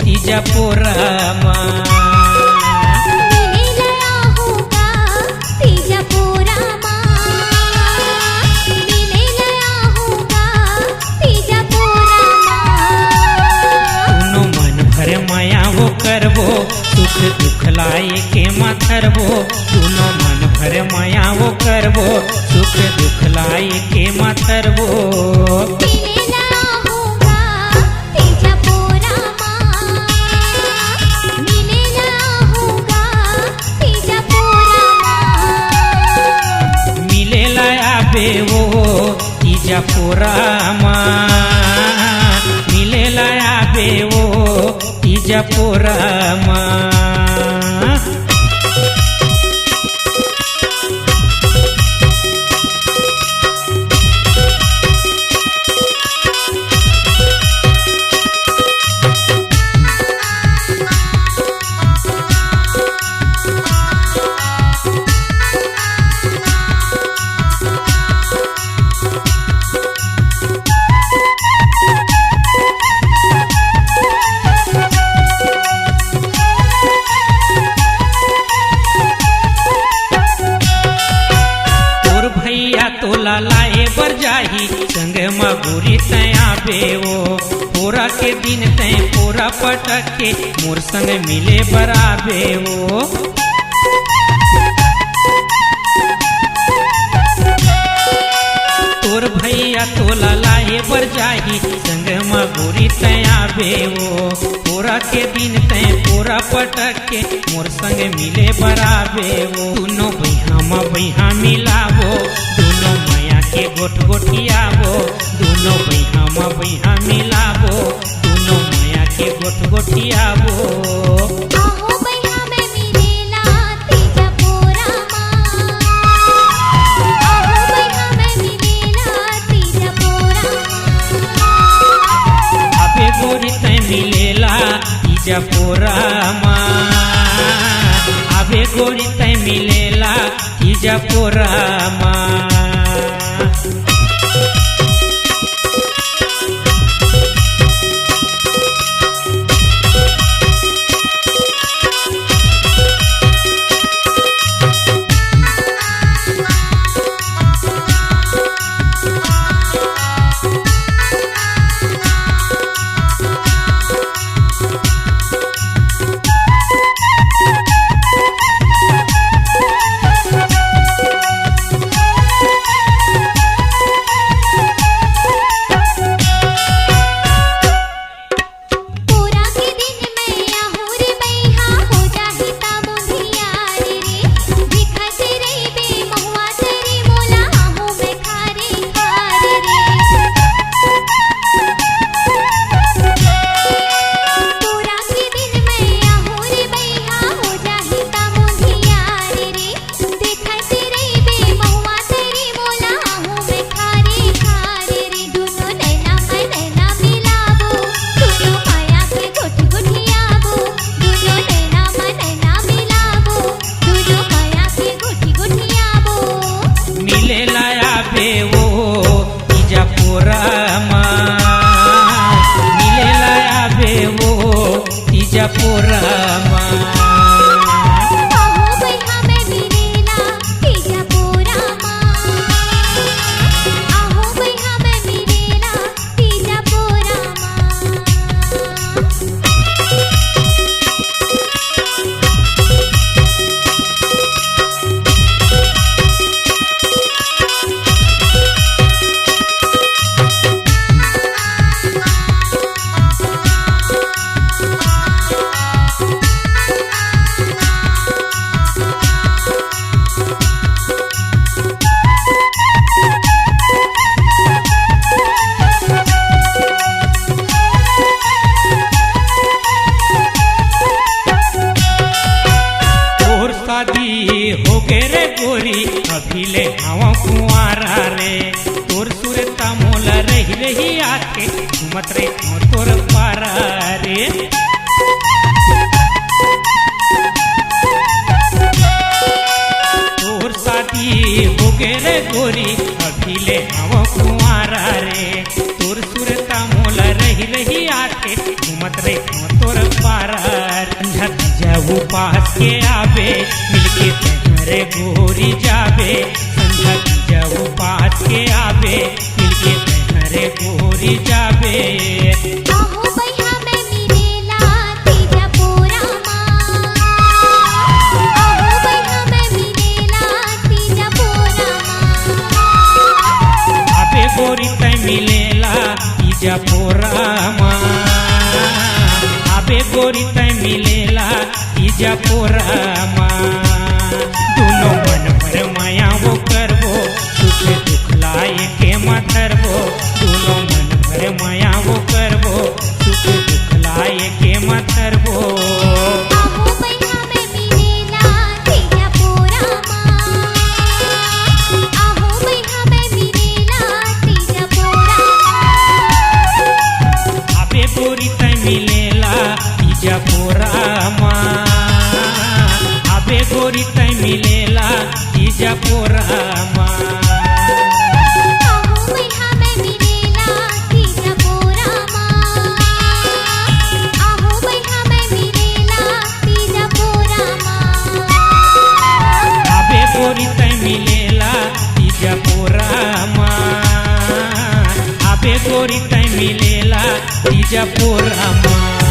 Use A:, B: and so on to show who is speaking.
A: तीजा पोरामा करबो सुख दुख लाई के मथरबो दोनों मन भर माया वो करबो सुख दुख लाई के मथरबो मिलेला आबे वो तीजा पोरामा मिलेला आबे वो तीजा पोरामा तोला लाए बर जाही संग मगुरी तया बेवो पूरा के दिन तय पूरा पटक के मोर संग मिले बराबे वो तोर भैया तोला लाए बर जाही संग मगुरी तया बेवो पूरा के दिन तय पूरा पटक के मोर संग मिले बराबे वो दोनों भैया मिलावो दोनों मैया के गोठ गोठियावो दोनों भैया मिलावो दोनों मैया के गोठ गोठियावो अबे गोरी तय मिलेला तीजा पोरामा अबे गोरी तय मिलेला तीजा पोरामा तीजा पोरामा हो गे रे गोरी अभी ले हवा कुआरा रे तोर सुरता मोल रही रही आके घूमत रे तोर पारा रे तोर शादी हो गे रे गोरी अभी ले हवा कुआरा रे तोर सुरता मोल रही रही आके मत रे तोर पारार संझा उपास के आवे मिलके तहरे गोरी जावे संझा उपास के आवे मिलके तहरे गोरी जावे
B: आहो भैया मैं मिलेला तीजा पोरा माँ आहो भैया मैं मिलेला तीजा पोरा माँ
A: आबे गोरी तय मिलेला तीजा पोरा माँ आबे गोरी तय मिलेला तीजा पोरा माँ दोनों मन भर माया वो करबो सुख दुख लाए के मथरबो दोनों मन भर माया वो करबो सुख दुख लाए के मथरबो
B: आहो भैया मैं मिलेला तीजा पोरा माँ आहो भैया मैं मिलेला तीजा पोरा
A: आबे गोरी तय मिलेला तीजा पोरा माँ आबे गोरी तय मिलेला तीजा पोरा माँ
B: आहो भैया मैं मिलेला तीजा पोरा माँ आहो भैया मैं मिलेला तीजा पोरा माँ
A: आबे गोरी तय मिलेला तीजा पोरा माँ आबे गोरी तय मिलेला तीजा पोरा माँ।